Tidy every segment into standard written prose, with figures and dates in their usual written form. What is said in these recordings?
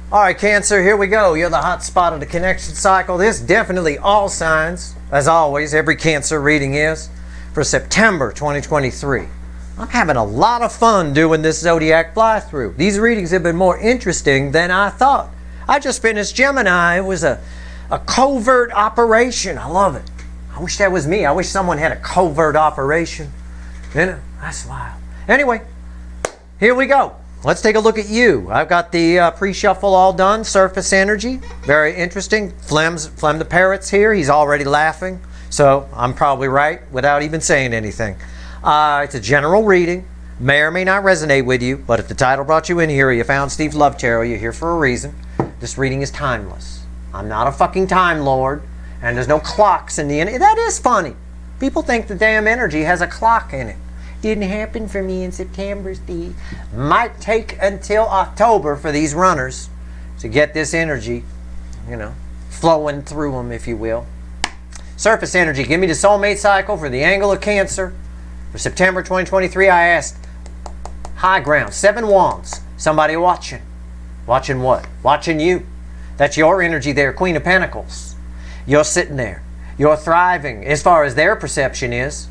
All right, Cancer, here we go. You're the hot spot of the connection cycle. This definitely all signs, as always, every Cancer reading is, for September 2023. I'm having a lot of fun doing this zodiac fly-through. These readings have been more interesting than I thought. I just finished Gemini. It was a covert operation. I love it. I wish that was me. I wish someone had a covert operation. You know, that's wild. Anyway, here we go. Let's take a look at you. I've got the pre-shuffle all done. Surface energy, very interesting. Flem the parrot's here. He's already laughing, so I'm probably right without even saying anything. It's a general reading. May or may not resonate with you, but if the title brought you in here, or you found Steve's Love Tarot, you're here for a reason. This reading is timeless. I'm not a fucking time lord, and there's no clocks in the end. That is funny. People think the damn energy has a clock in it. Didn't happen for me in September, Steve. Might take until October for these runners to get this energy, you know, flowing through them, if you will. Surface energy. Give me the soulmate cycle for the angle of Cancer. For September 2023, I asked, high ground, 7 wands. Somebody watching. Watching what? Watching you. That's your energy there, Queen of Pentacles. You're sitting there. You're thriving as far as their perception is.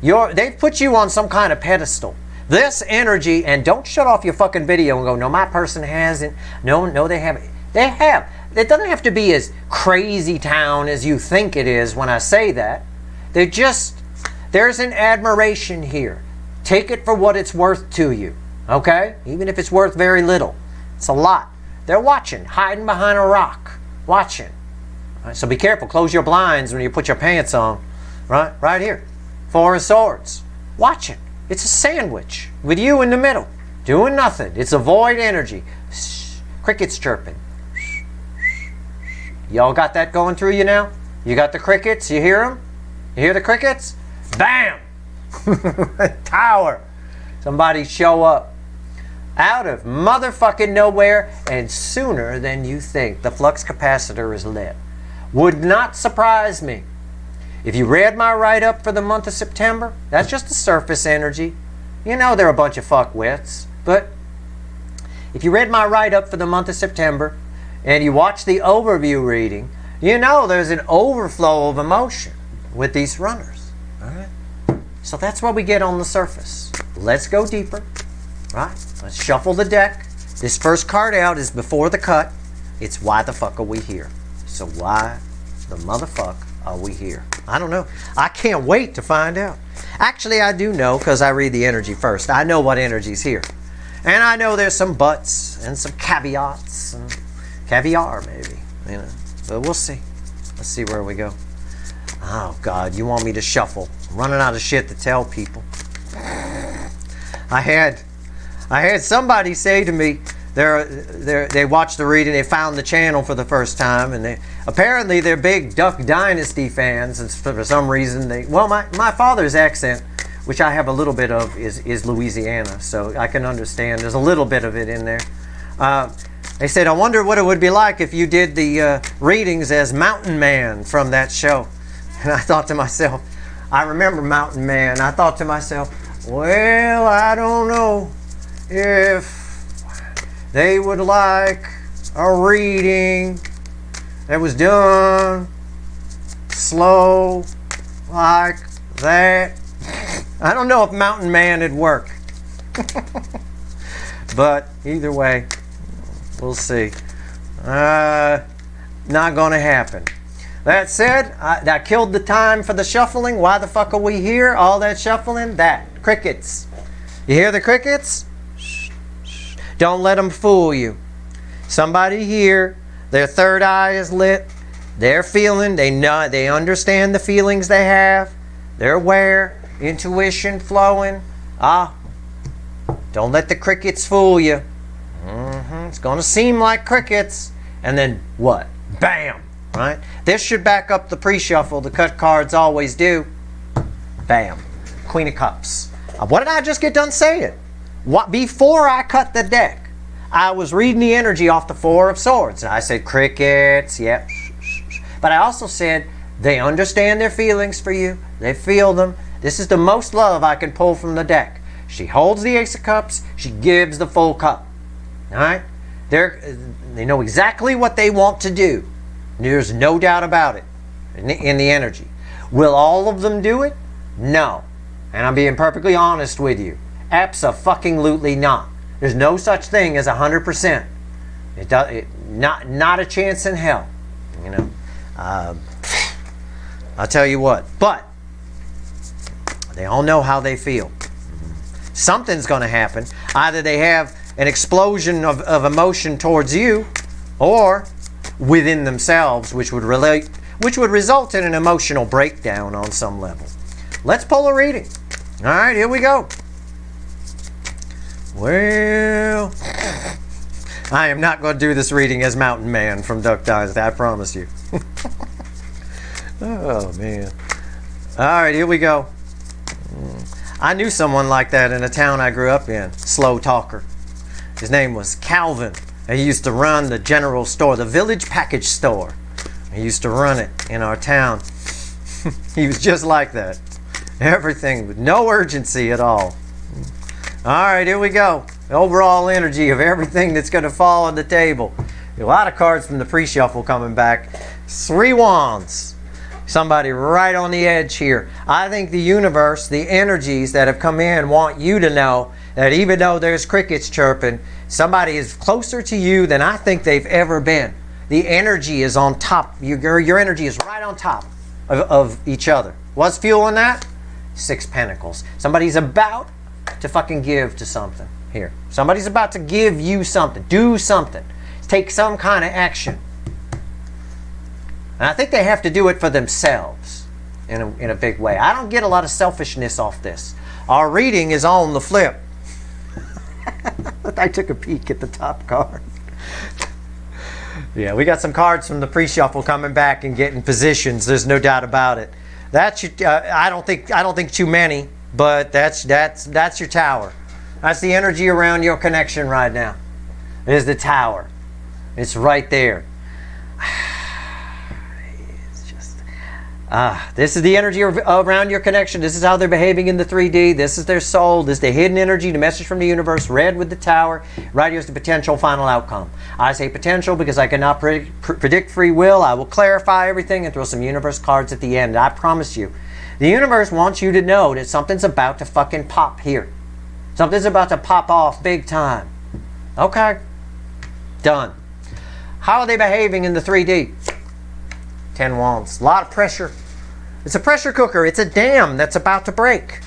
They've put you on some kind of pedestal. This energy, and don't shut off your fucking video and go, no, my person hasn't. No, they haven't. They have. It doesn't have to be as crazy town as you think it is when I say that. There's an admiration here. Take it for what it's worth to you, okay? Even if it's worth very little. It's a lot. They're watching, hiding behind a rock, watching. All right, so be careful. Close your blinds when you put your pants on, right? Right here. 4 of Swords. Watch it. It's a sandwich with you in the middle. Doing nothing. It's a void energy. Crickets chirping. Y'all got that going through you now? You got the crickets? You hear them? You hear the crickets? Bam! Tower. Somebody show up. Out of motherfucking nowhere and sooner than you think. The flux capacitor is lit. Would not surprise me. If you read my write-up for the month of September, that's just the surface energy. You know they're a bunch of fuckwits. But if you read my write-up for the month of September and you watch the overview reading, you know there's an overflow of emotion with these runners. All right? So that's what we get on the surface. Let's go deeper. Right? Let's shuffle the deck. This first card out is before the cut. It's why the fuck are we here? So why the motherfuck are we here? I don't know. I can't wait to find out. Actually, I do know because I read the energy first. I know what energy's here. And I know there's some buts and some caveats and caviar maybe. You know. But we'll see. Let's see where we go. Oh God, you want me to shuffle. I'm running out of shit to tell people. I had somebody say to me, they watched the reading, they found the channel for the first time, and apparently they're big Duck Dynasty fans, and for some reason my father's accent, which I have a little bit of, is Louisiana, so I can understand. There's a little bit of it in there. They said, I wonder what it would be like if you did the readings as Mountain Man from that show. And I thought to myself, I remember Mountain Man. I thought to myself, well, I don't know if they would like a reading that was done slow like that. I don't know if Mountain Man would work. But either way, we'll see. Not going to happen. That said, I killed the time for the shuffling. Why the fuck are we here? All that shuffling? That. Crickets. You hear the crickets? Don't let them fool you. Somebody here, their third eye is lit. They're feeling, they know, they understand the feelings they have. They're aware, intuition flowing. Don't let the crickets fool you. It's going to seem like crickets. And then what? Bam! Right? This should back up the pre-shuffle. The cut cards always do. Bam. Queen of Cups. What did I just get done saying? Before I cut the deck, I was reading the energy off the 4 of Swords. And I said crickets, yep. But I also said they understand their feelings for you. They feel them. This is the most love I can pull from the deck. She holds the Ace of Cups. She gives the full cup. All right? They know exactly what they want to do. There's no doubt about it in the energy. Will all of them do it? No. And I'm being perfectly honest with you. Abso-fucking-lutely not. There's no such thing as 100%. Not a chance in hell. You know. I'll tell you what. But they all know how they feel. Something's going to happen. Either they have an explosion of emotion towards you, or within themselves, which would result in an emotional breakdown on some level. Let's pull a reading. All right, here we go. Well, I am not going to do this reading as Mountain Man from Duck Dynasty, I promise you. Oh, man. All right, here we go. I knew someone like that in a town I grew up in, slow talker. His name was Calvin. He used to run the general store, the village package store. He used to run it in our town. He was just like that. Everything with no urgency at all. All right, here we go. The overall energy of everything that's going to fall on the table. A lot of cards from the pre-shuffle coming back. 3 wands. Somebody right on the edge here. I think the universe, the energies that have come in want you to know that even though there's crickets chirping, somebody is closer to you than I think they've ever been. The energy is on top. Your energy is right on top of each other. What's fueling that? 6 Pentacles. Somebody's about to fucking give to something here. Somebody's about to give you something. Do something. Take some kind of action. And I think they have to do it for themselves in a big way. I don't get a lot of selfishness off this. Our reading is on the flip. I took a peek at the top card. Yeah, we got some cards from the pre-shuffle coming back and getting positions. There's no doubt about it. That's your, I don't think too many, but that's your tower. That's the energy around your connection right now. It is the tower. It's right there. This is the energy around your connection. This is how they're behaving in the 3D. This is their soul. This is the hidden energy, the message from the universe. Red with the tower. Right here is the potential final outcome. I say potential because I cannot predict free will. I will clarify everything and throw some universe cards at the end. I promise you. The universe wants you to know that something's about to fucking pop here. Something's about to pop off big time. Okay. Done. How are they behaving in the 3D? 10 wands. A lot of pressure. It's a pressure cooker. It's a dam that's about to break.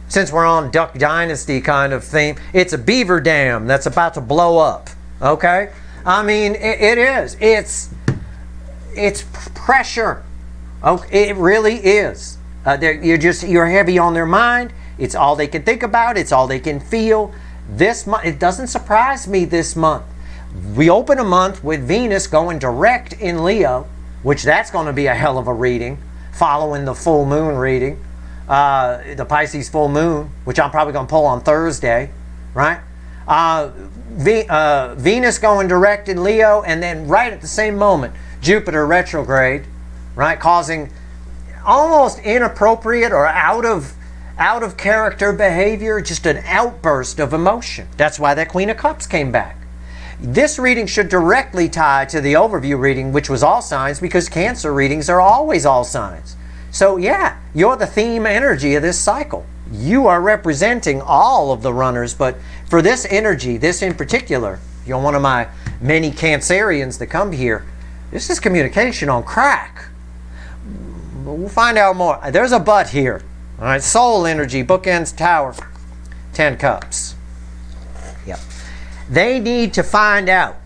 Since we're on Duck Dynasty kind of theme, it's a beaver dam that's about to blow up. Okay? I mean, it is. It's pressure. Okay, it really is. You're heavy on their mind. It's all they can think about. It's all they can feel. This month, it doesn't surprise me this month. We open a month with Venus going direct in Leo, which that's going to be a hell of a reading, following the full moon reading, the Pisces full moon, which I'm probably going to pull on Thursday, right? Venus going direct in Leo, and then right at the same moment, Jupiter retrograde, right, causing almost inappropriate or out of character behavior, just an outburst of emotion. That's why that Queen of Cups came back. This reading should directly tie to the overview reading, which was all signs, because Cancer readings are always all signs. So yeah, you're the theme energy of this cycle. You are representing all of the runners, but for this energy, this in particular, you're one of my many Cancerians that come here, this is communication on crack. We'll find out more. There's a but here. All right, soul energy, bookends tower, 10 cups. Yep. They need to find out.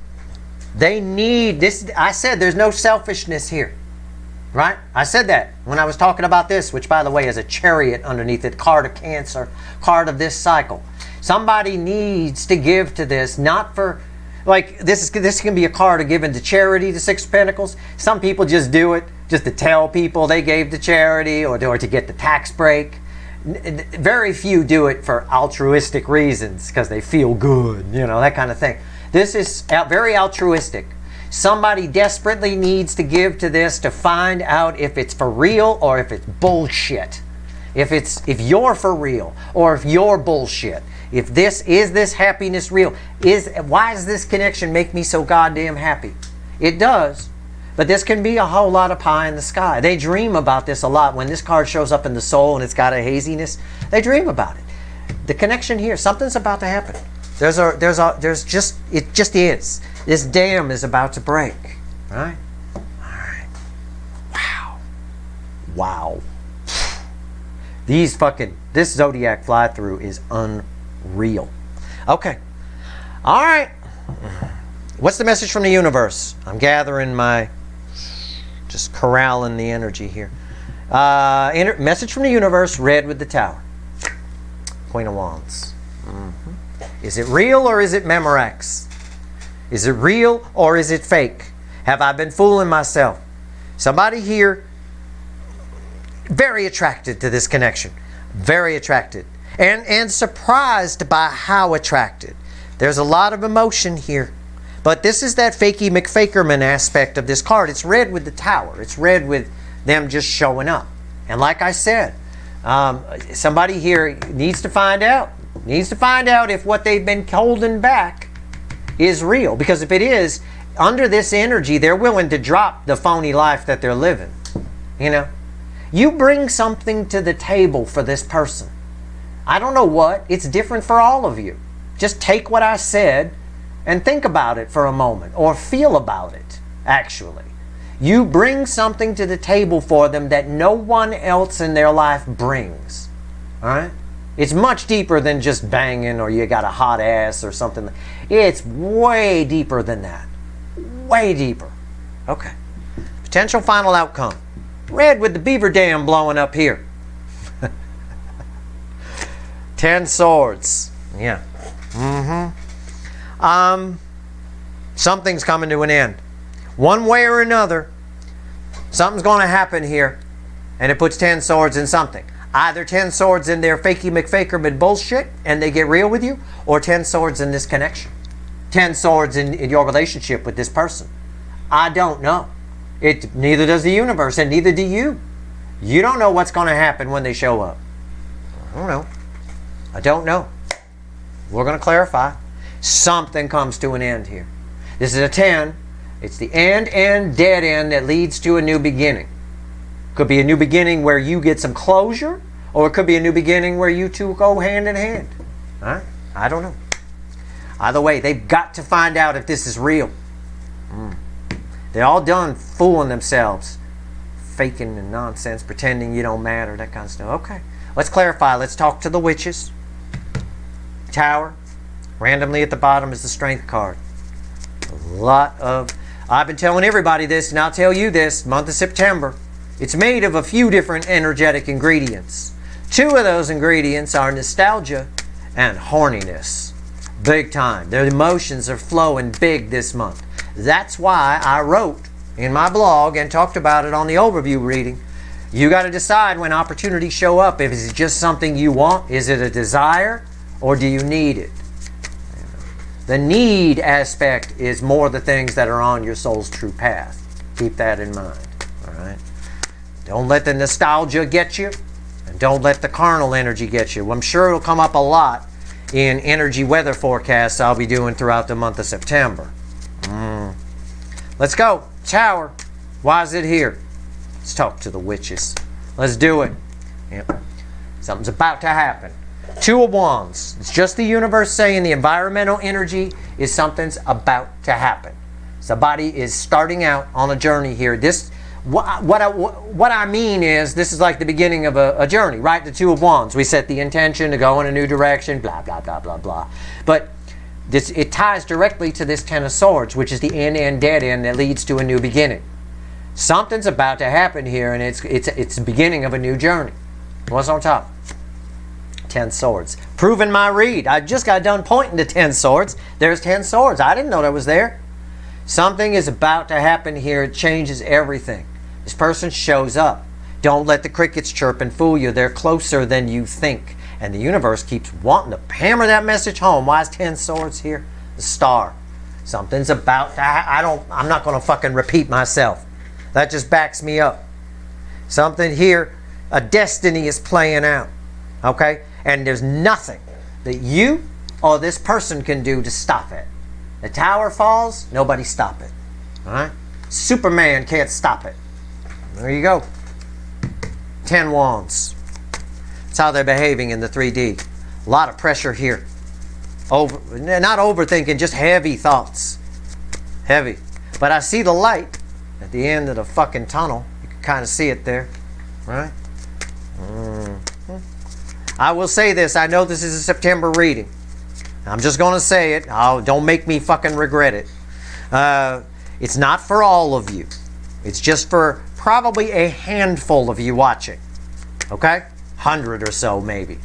They need this. I said there's no selfishness here. Right? I said that when I was talking about this, which by the way is a chariot underneath it, card of Cancer, card of this cycle. Somebody needs to give to this, not for, like, this can be a card of giving to charity, the 6 of Pentacles. Some people just do it just to tell people they gave to charity or to get the tax break. Very few do it for altruistic reasons because they feel good, you know, that kind of thing. This is very altruistic. Somebody desperately needs to give to this to find out if it's for real or if it's bullshit. If you're for real or if you're bullshit. If this happiness real? Why does this connection make me so goddamn happy? It does. But this can be a whole lot of pie in the sky. They dream about this a lot. When this card shows up in the soul and it's got a haziness, they dream about it. The connection here, something's about to happen. It just is. This dam is about to break. Right? All right. Wow. This zodiac fly-through is unreal. Okay. All right. What's the message from the universe? I'm gathering just corralling the energy here. Message from the universe, red with the tower. Queen of Wands. Is it real or is it Memorex? Is it real or is it fake? Have I been fooling myself? Somebody here very attracted to this connection. Very attracted. And surprised by how attracted. There's a lot of emotion here. But this is that fakey McFakerman aspect of this card. It's red with the tower. It's red with them just showing up. And like I said, somebody here needs to find out. Needs to find out if what they've been holding back is real. Because if it is, under this energy, they're willing to drop the phony life that they're living. You know? You bring something to the table for this person. I don't know what. It's different for all of you. Just take what I said and think about it for a moment, or feel about it, actually. You bring something to the table for them that no one else in their life brings. All right? It's much deeper than just banging or you got a hot ass or something. It's way deeper than that. Way deeper. Okay. Potential final outcome. Red with the beaver dam blowing up here. 10 swords. Yeah. Something's coming to an end. One way or another, something's going to happen here, and it puts 10 swords in something. Either 10 swords in their fakey McFakerman bullshit, and they get real with you, or 10 swords in this connection. 10 swords in your relationship with this person. I don't know. Neither does the universe, and neither do you. You don't know what's going to happen when they show up. I don't know. We're going to clarify. Something comes to an end here. This is a 10. It's the end, dead end that leads to a new beginning. Could be a new beginning where you get some closure, or it could be a new beginning where you two go hand in hand. All right? I don't know. Either way, they've got to find out if this is real. They're all done fooling themselves. Faking and nonsense, pretending you don't matter, that kind of stuff. Okay. Let's clarify. Let's talk to the witches. Tower. Randomly at the bottom is the strength card. I've been telling everybody this, and I'll tell you this, month of September. It's made of a few different energetic ingredients. 2 of those ingredients are nostalgia and horniness. Big time. Their emotions are flowing big this month. That's why I wrote in my blog and talked about it on the overview reading. You got to decide when opportunities show up if it's just something you want, is it a desire, or do you need it? The need aspect is more the things that are on your soul's true path. Keep that in mind. All right? Don't let the nostalgia get you, and don't let the carnal energy get you. Well, I'm sure it'll come up a lot in energy weather forecasts I'll be doing throughout the month of September. Let's go. Tower. Why is it here? Let's talk to the witches. Let's do it. Yep. Something's about to happen. 2 of Wands. It's just the universe saying the environmental energy is something's about to happen. Somebody is starting out on a journey here. What I mean is, this is like the beginning of a journey, right? The 2 of Wands. We set the intention to go in a new direction, blah, blah, blah, blah, blah. But it ties directly to this 10 of Swords, which is the end, dead end that leads to a new beginning. Something's about to happen here, and it's the beginning of a new journey. What's on top? 10 swords. Proving my read. I just got done pointing to 10 swords. There's 10 swords. I didn't know that was there. Something is about to happen here. It changes everything. This person shows up. Don't let the crickets chirp and fool you. They're closer than you think. And the universe keeps wanting to hammer that message home. Why is 10 swords here? The star. Something's about to happen. I'm not going to fucking repeat myself. That just backs me up. Something here, a destiny is playing out. Okay? And there's nothing that you or this person can do to stop it. The tower falls, nobody stop it. All right? Superman can't stop it. There you go. 10 wands. That's how they're behaving in the 3D. A lot of pressure here. Not overthinking, just heavy thoughts. Heavy. But I see the light at the end of the fucking tunnel. You can kind of see it there. Right? I will say this. I know this is a September reading. I'm just going to say it. Oh, don't make me fucking regret it. It's not for all of you. It's just for probably a handful of you watching. Okay? 100 or so maybe.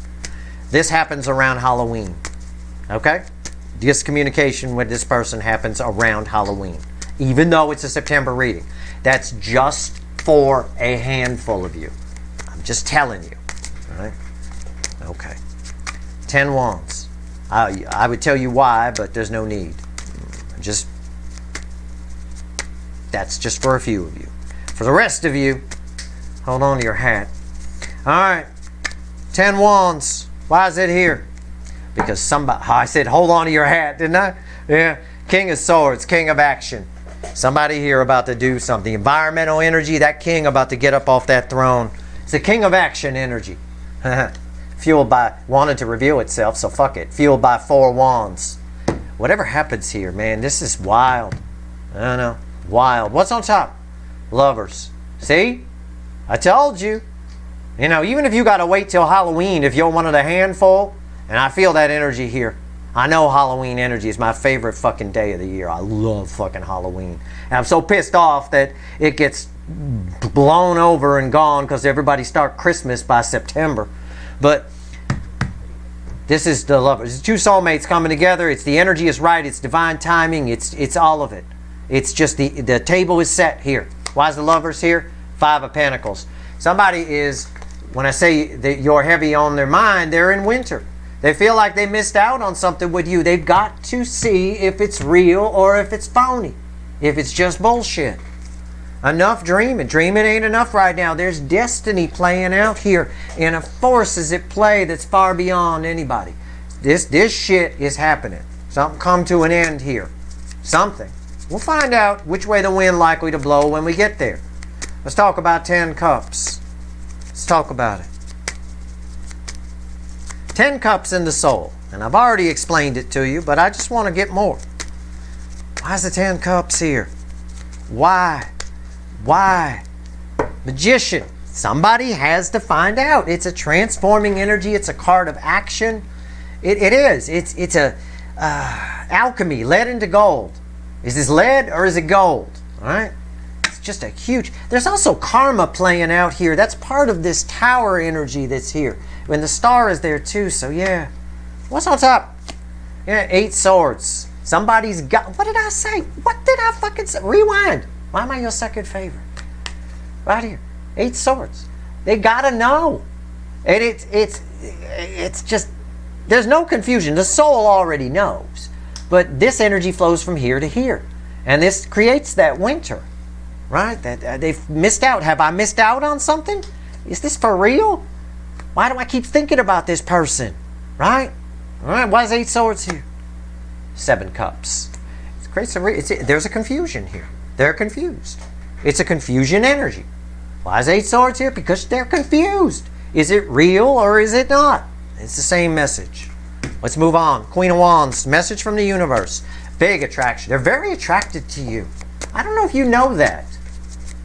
This happens around Halloween. Okay? This communication with this person happens around Halloween. Even though it's a September reading. That's just for a handful of you. I'm just telling you. All right? Okay. 10 wands. I would tell you why, but there's no need. That's just for a few of you. For the rest of you, hold on to your hat. All right. 10 wands. Why is it here? Because somebody, I said hold on to your hat, didn't I? Yeah. King of Swords, King of Action. Somebody here about to do something. Environmental energy, that king about to get up off that throne. It's the King of Action energy. Fueled by, wanted to reveal itself, so fuck it. Fueled by 4 wands. Whatever happens here, man, this is wild. I don't know. Wild. What's on top? Lovers. See? I told you. You know, even if you got to wait till Halloween, if you're one of the handful, and I feel that energy here. I know Halloween energy is my favorite fucking day of the year. I love fucking Halloween. And I'm so pissed off that it gets blown over and gone because everybody start Christmas by September. But this is the lovers. It's 2 soulmates coming together. It's the energy is right. It's divine timing. It's all of it. It's just the table is set here. Why is the lovers here? 5 of Pentacles. Somebody is, when I say that you're heavy on their mind, they're in winter. They feel like they missed out on something with you. They've got to see if it's real or if it's phony. If it's just bullshit. Enough dreaming. Dreaming ain't enough right now. There's destiny playing out here. And a force is at play that's far beyond anybody. This shit is happening. Something come to an end here. Something. We'll find out which way the wind likely to blow when we get there. Let's talk about 10 cups. Let's talk about it. 10 cups in the soul. And I've already explained it to you, but I just want to get more. Why is the 10 cups here? Why? Why? Magician. Somebody has to find out. It's a transforming energy. It's a card of action. It is. It's a alchemy. Lead into gold. Is this lead or is it gold? All right. It's just a huge. There's also karma playing out here. That's part of this tower energy that's here. When the star is there too. So yeah. What's on top? Yeah, 8 swords. Somebody's got. What did I say? What did I fucking say? Rewind. Why am I your second favorite? Right here. 8 swords. They gotta know. And it's just, there's no confusion. The soul already knows. But this energy flows from here to here. And this creates that winter. Right? That they've missed out. Have I missed out on something? Is this for real? Why do I keep thinking about this person? Right? All right. Why is 8 swords here? 7 cups. It creates there's a confusion here. They're confused. It's a confusion energy. Why is 8 swords here? Because they're confused. Is it real or is it not? It's the same message. Let's move on. Queen of Wands. Message from the universe. Big attraction. They're very attracted to you. I don't know if you know that.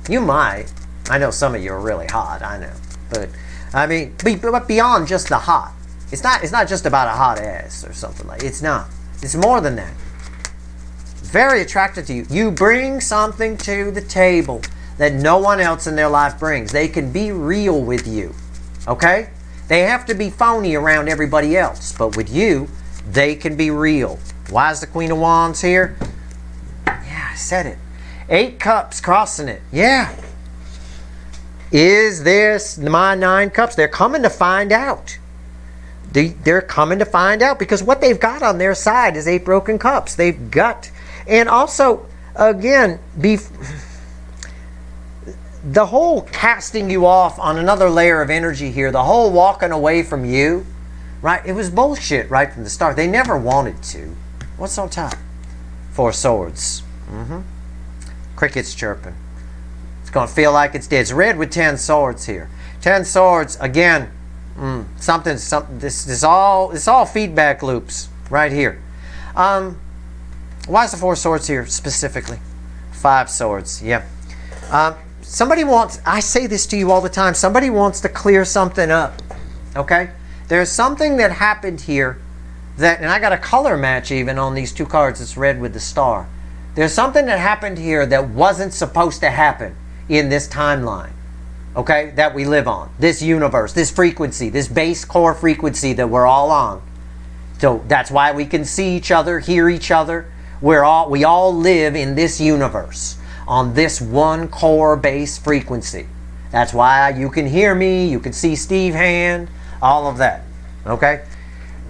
You might. I know some of you are really hot. I know. But, I mean, but beyond just the hot. It's not just about a hot ass or something like that. It's not. It's more than that. Very attracted to you. You bring something to the table that no one else in their life brings. They can be real with you. Okay? They have to be phony around everybody else. But with you, they can be real. Why is the Queen of Wands here? Yeah, I said it. 8 cups crossing it. Yeah. Is this my 9 cups? They're coming to find out. They're coming to find out because what they've got on their side is 8 broken cups. They've got, and also, again, the whole casting you off on another layer of energy here, the whole walking away from you, right? It was bullshit right from the start. They never wanted to. What's on top? 4 swords. Crickets chirping. It's going to feel like it's dead. It's red with 10 swords here. 10 swords, again, this is all feedback loops right here. Why is the 4 swords here specifically? 5 swords, yeah. Somebody wants, I say this to you all the time, somebody wants to clear something up, okay? There's something that happened here that, and I got a color match even on these 2 cards. It's red with the star. There's something that happened here that wasn't supposed to happen in this timeline, okay, that we live on. This universe, this frequency, this base core frequency that we're all on. So that's why we can see each other, hear each other. We all live in this universe on this one core base frequency. That's why you can hear me, you can see Steve Hand, all of that, okay?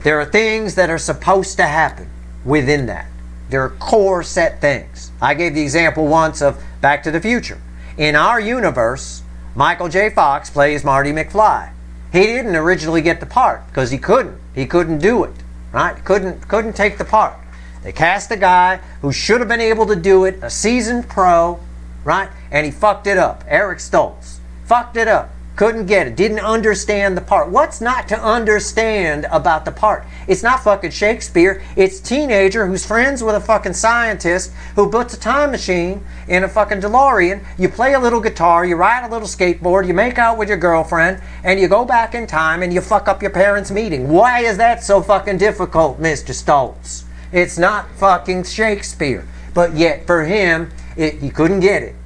There are things that are supposed to happen within that. There are core set things. I gave the example once of Back to the Future. In our universe, Michael J. Fox plays Marty McFly. He didn't originally get the part because he couldn't. He couldn't do it, right? Couldn't take the part. They cast a guy who should have been able to do it, a seasoned pro, right? And he fucked it up. Eric Stoltz fucked it up. Couldn't get it. Didn't understand the part. What's not to understand about the part? It's not fucking Shakespeare. It's a teenager who's friends with a fucking scientist who puts a time machine in a fucking DeLorean. You play a little guitar, you ride a little skateboard, you make out with your girlfriend, and you go back in time and you fuck up your parents' meeting. Why is that so fucking difficult, Mr. Stoltz? It's not fucking Shakespeare. But yet for him, he couldn't get it.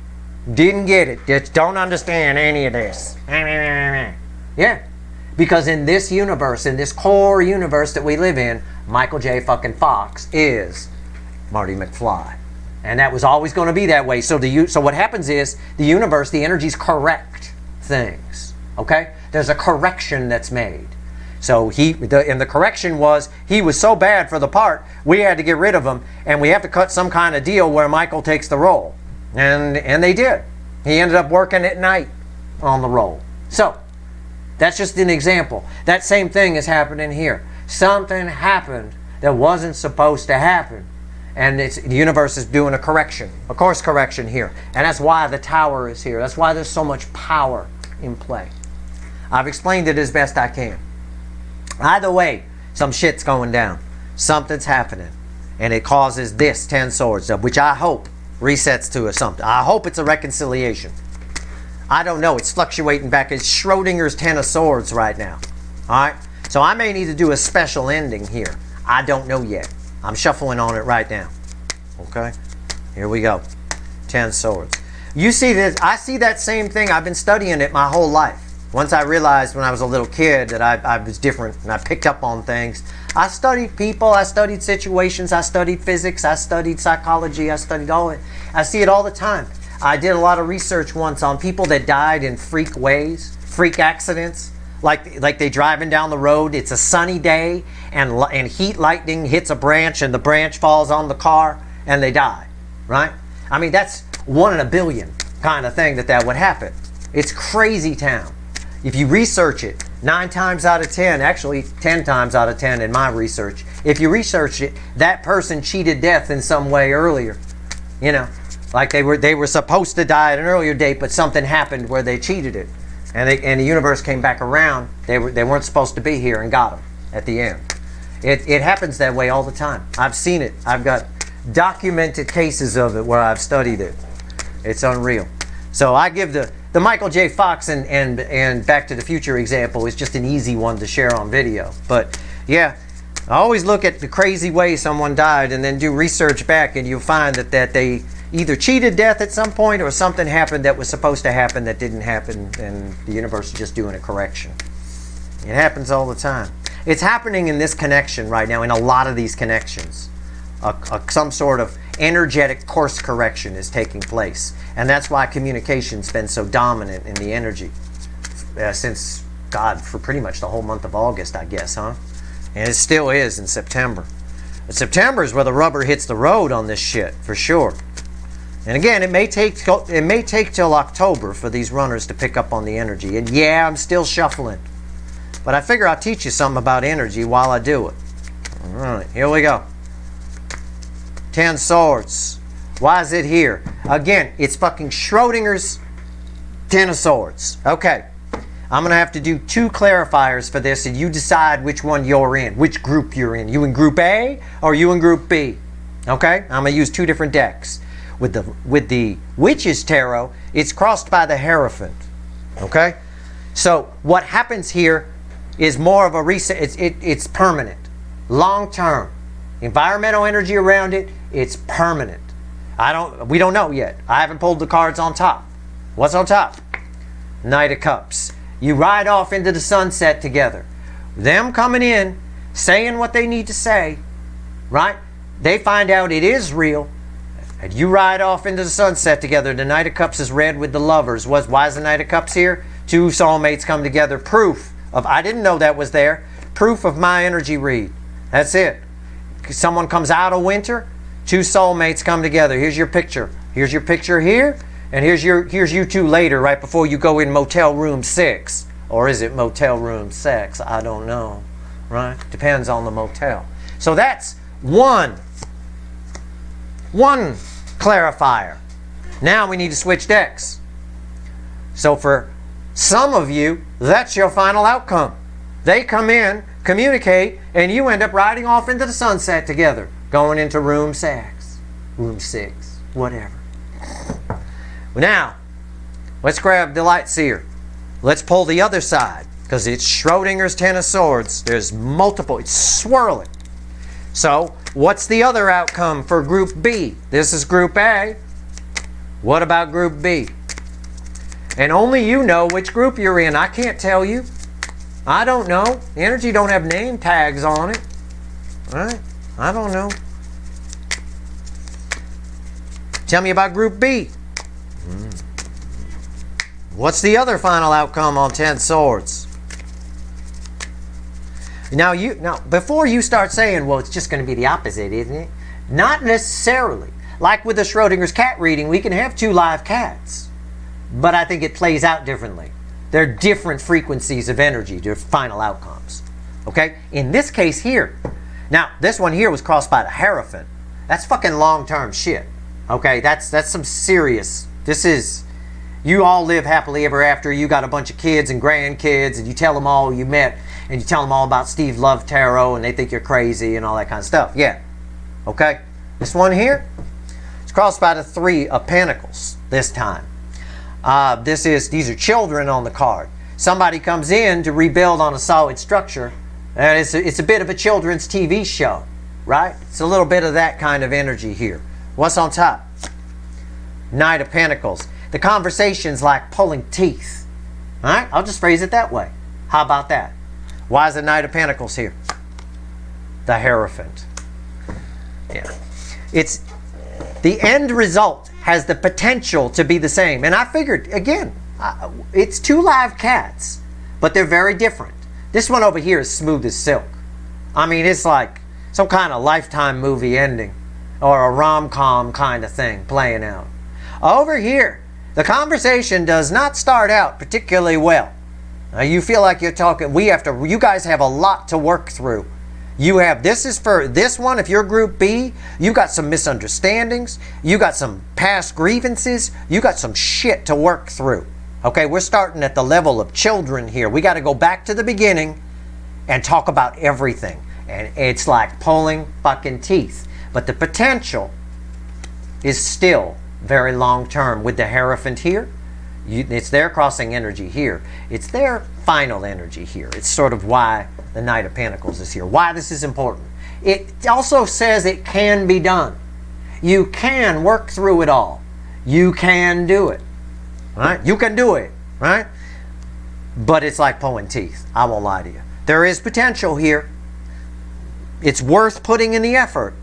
Didn't get it. Just don't understand any of this. Yeah. Because in this universe, in this core universe that we live in, Michael J. fucking Fox is Marty McFly. And that was always going to be that way. So what happens is the universe, the energies correct things. Okay? There's a correction that's made. So the correction was he was so bad for the part, we had to get rid of him, and we have to cut some kind of deal where Michael takes the role. And they did. He ended up working at night on the role. So, that's just an example. That same thing is happening here. Something happened that wasn't supposed to happen. And the universe is doing a course correction here. And that's why the tower is here. That's why there's so much power in play. I've explained it as best I can. Either way, some shit's going down. Something's happening. And it causes this 10 swords, which I hope resets to something. I hope it's a reconciliation. I don't know. It's fluctuating back. It's Schrodinger's 10 of swords right now. Alright? So I may need to do a special ending here. I don't know yet. I'm shuffling on it right now. Okay? Here we go. 10 swords. You see this? I see that same thing. I've been studying it my whole life. Once I realized when I was a little kid that I was different and I picked up on things. I studied people, I studied situations, I studied physics, I studied psychology, I studied all it. I see it all the time. I did a lot of research once on people that died in freak ways, freak accidents, like they driving down the road, it's a sunny day, and heat lightning hits a branch and the branch falls on the car and they die, right? I mean, that's 1 in a billion kind of thing that would happen. It's crazy town. If you research it, 9 times out of 10, actually 10 times out of 10 in my research, if you research it, that person cheated death in some way earlier. You know, like they were supposed to die at an earlier date, but something happened where they cheated it. And the universe came back around. They weren't supposed to be here and got them at the end. It happens that way all the time. I've seen it. I've got documented cases of it where I've studied it. It's unreal. So I give the Michael J. Fox and Back to the Future example is just an easy one to share on video. But yeah, I always look at the crazy way someone died and then do research back, and you'll find that they either cheated death at some point or something happened that was supposed to happen that didn't happen, and the universe is just doing a correction. It happens all the time. It's happening in this connection right now, in a lot of these connections. Some sort of energetic course correction is taking place. And that's why communication's been so dominant in the energy since, God, for pretty much the whole month of August, I guess, huh? And it still is in September. But September is where the rubber hits the road on this shit, for sure. And again, it may take till October for these runners to pick up on the energy. And yeah, I'm still shuffling. But I figure I'll teach you something about energy while I do it. All right, here we go. 10 swords. Why is it here? Again, it's fucking Schrodinger's 10 of swords. Okay. I'm going to have to do 2 clarifiers for this, and you decide which one you're in, which group you're in. You in group A or you in group B? Okay? I'm going to use 2 different decks. With the Witch's Tarot, it's crossed by the Hierophant. Okay? So what happens here is more of a reset. It's permanent. Long term. Environmental energy around it, it's permanent. We don't know yet. I haven't pulled the cards on top. What's on top? Knight of Cups. You ride off into the sunset together. Them coming in, saying what they need to say, right? They find out it is real, and you ride off into the sunset together. The Knight of Cups is red with the lovers. Why is the Knight of Cups here? 2 soulmates come together. Proof of, I didn't know that was there. Proof of my energy read. That's it. Someone comes out of winter, 2 soulmates come together. Here's your picture. Here's your picture here. And here's you 2 later, right before you go in motel room 6. Or is it motel room 6? I don't know. Right? Depends on the motel. So that's one clarifier. Now we need to switch decks. So for some of you, that's your final outcome. They come in, communicate, and you end up riding off into the sunset together. Going into room 6. Room 6. Whatever. Now, let's grab the Light Seer. Let's pull the other side, because it's Schrodinger's 10 of Swords. There's multiple. It's swirling. So, what's the other outcome for Group B? This is Group A. What about Group B? And only you know which group you're in. I can't tell you. I don't know. Energy don't have name tags on it. Right? I don't know. Tell me about Group B. What's the other final outcome on 10 swords? Now, before you start saying, well, it's just going to be the opposite, isn't it? Not necessarily. Like with the Schrodinger's cat reading, we can have 2 live cats. But I think it plays out differently. They're different frequencies of energy, their final outcomes. Okay? In this case here, now, this one here was crossed by the Hierophant. That's fucking long-term shit. Okay? That's some serious... This is... You all live happily ever after. You got a bunch of kids and grandkids, and you tell them all you met, and you tell them all about Steve Love Tarot, and they think you're crazy and all that kind of stuff. Yeah. Okay? This one here, it's crossed by the 3 of Pentacles this time. These are children on the card. Somebody comes in to rebuild on a solid structure, and it's a bit of a children's TV show, right? It's a little bit of that kind of energy here. What's on top? Knight of Pentacles. The conversation's like pulling teeth. All right? I'll just phrase it that way. How about that? Why is the Knight of Pentacles here? The Hierophant. Yeah. It's the end result has the potential to be the same. And I figured, again, it's 2 live cats, but they're very different. This one over here is smooth as silk. I mean, it's like some kind of Lifetime movie ending or a rom-com kind of thing playing out. Over here, the conversation does not start out particularly well. You feel like you're talking, you guys have a lot to work through. This is for this one, if you're Group B, you got some misunderstandings, you got some past grievances, you got some shit to work through. Okay, we're starting at the level of children here. We got to go back to the beginning and talk about everything. And it's like pulling fucking teeth. But the potential is still very long term with the Hierophant here. It's their crossing energy here. It's their final energy here. It's sort of why the Knight of Pentacles is here. Why this is important. It also says it can be done. You can work through it all. You can do it. Right? You can do it. Right? But it's like pulling teeth. I won't lie to you. There is potential here. It's worth putting in the effort.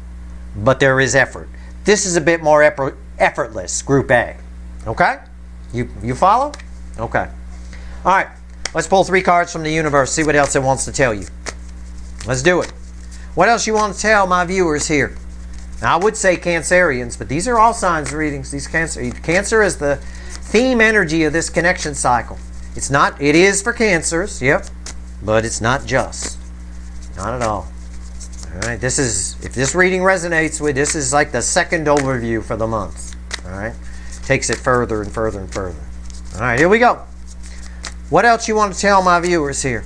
But there is effort. This is a bit more effortless, Group A. Okay? You follow? Okay. All right. Let's pull 3 cards from the universe, see what else it wants to tell you. Let's do it. What else you want to tell my viewers here? Now, I would say Cancerians, but these are all signs readings. Cancer is the theme energy of this connection cycle. It is for Cancers, yep. but it's not just. Not at all. All right, this is, if this reading resonates with, this is like the second overview for the month. All right, takes it further and further and further. All right, here we go. What else you want to tell my viewers here?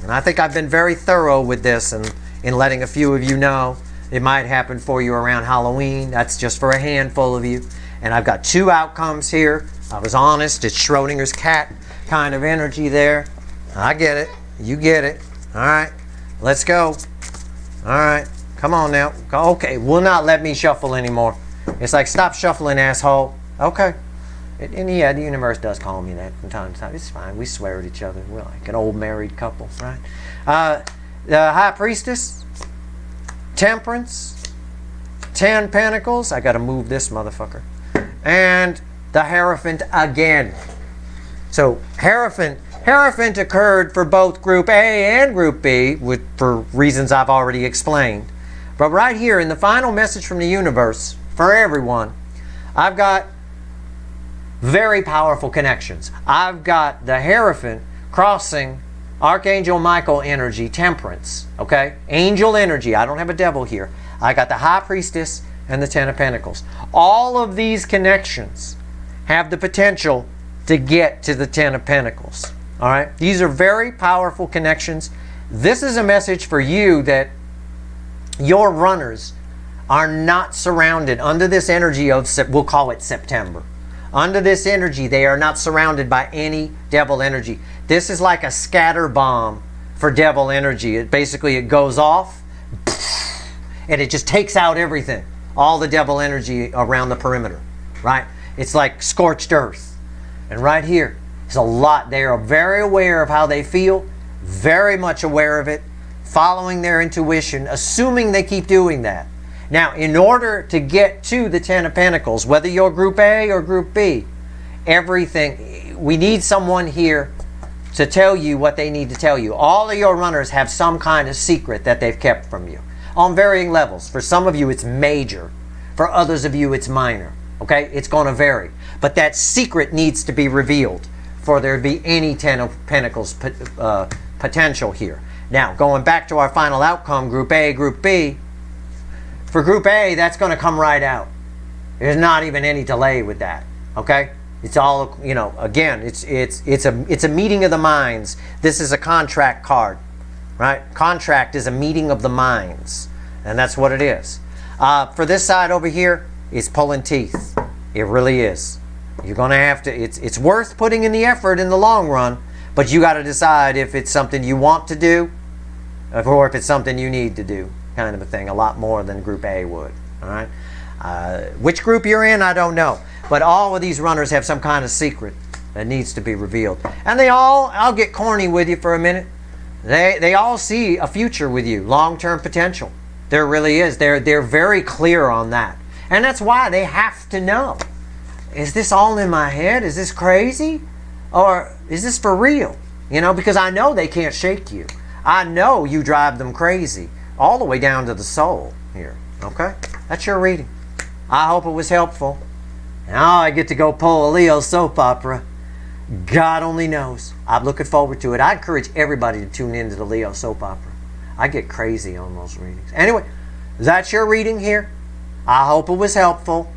And I think I've been very thorough with this and in letting a few of you know it might happen for you around Halloween. That's just for a handful of you. And I've got 2 outcomes here. I was honest. It's Schrodinger's cat kind of energy there. I get it. You get it. All right. Let's go. All right. Come on now. Okay. Will not let me shuffle anymore. It's like, stop shuffling, asshole. Okay. And yeah, the universe does call me that from time to time. It's fine. We swear at each other. We're like an old married couple, right? The High Priestess, Temperance, 10 Pentacles. I got to move this motherfucker. And the Hierophant again. So Hierophant occurred for both Group A and Group B for reasons I've already explained. But right here in the final message from the universe for everyone, I've got very powerful connections. I've got the Hierophant crossing Archangel Michael energy, Temperance, okay? Angel energy. I don't have a devil here. I got the High Priestess and the 10 of Pentacles. All of these connections have the potential to get to the 10 of Pentacles, all right? These are very powerful connections. This is a message for you that your runners are not surrounded under this energy of, we'll call it September. Under this energy, they are not surrounded by any devil energy. This is like a scatter bomb for devil energy. It goes off, and it just takes out everything. All the devil energy around the perimeter, right? It's like scorched earth. And right here, there's a lot. They are very aware of how they feel, very much aware of it, following their intuition, assuming they keep doing that. Now, in order to get to the 10 of Pentacles, whether you're Group A or Group B, we need someone here to tell you what they need to tell you. All of your runners have some kind of secret that they've kept from you on varying levels. For some of you, it's major. For others of you, it's minor. Okay? It's going to vary. But that secret needs to be revealed for there to be any 10 of Pentacles potential here. Now, going back to our final outcome, Group A, Group B, for Group A, that's going to come right out. There's not even any delay with that. Okay? It's all, you know, again, it's a meeting of the minds. This is a contract card, right? Contract is a meeting of the minds, and that's what it is. For this side over here, it's pulling teeth. It really is. You're going to have to, it's worth putting in the effort in the long run, but you got to decide if it's something you want to do or if it's something you need to do. Kind of a thing, a lot more than Group A would. All right, which group you're in, I don't know, but all of these runners have some kind of secret that needs to be revealed, and they all, I'll get corny with you for a minute, they all see a future with you, long-term potential. There really is. They're very clear on that, and that's why they have to know, is this all in my head? Is this crazy, or is this for real? You know, because I know they can't shake you. I know you drive them crazy. All the way down to the soul here, okay? That's your reading. I hope it was helpful. Now I get to go pull a Leo soap opera. God only knows. I'm looking forward to it. I encourage everybody to tune into the Leo soap opera. I get crazy on those readings. Anyway, that's your reading here. I hope it was helpful.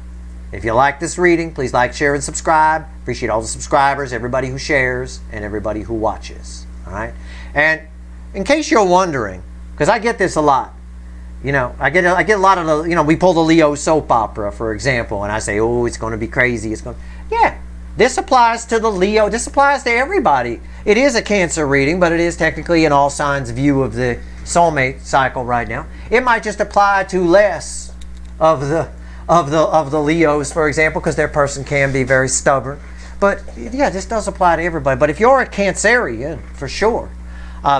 If you like this reading, please like, share, and subscribe. Appreciate all the subscribers, everybody who shares, and everybody who watches, all right? And in case you're wondering, because I get this a lot. You know, I get a lot of the, you know, we pull the Leo soap opera, for example, and I say, oh, it's going to be crazy. It's going, yeah, this applies to the Leo. This applies to everybody. It is a Cancer reading, but it is technically an all signs view of the soulmate cycle right now. It might just apply to less of the Leos, for example, because their person can be very stubborn. But yeah, this does apply to everybody. But if you're a Cancerian, for sure,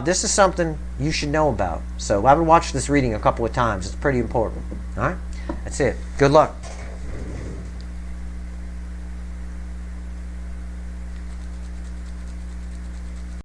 this is something you should know about. So I would watch this reading a couple of times. It's pretty important. All right? That's it. Good luck.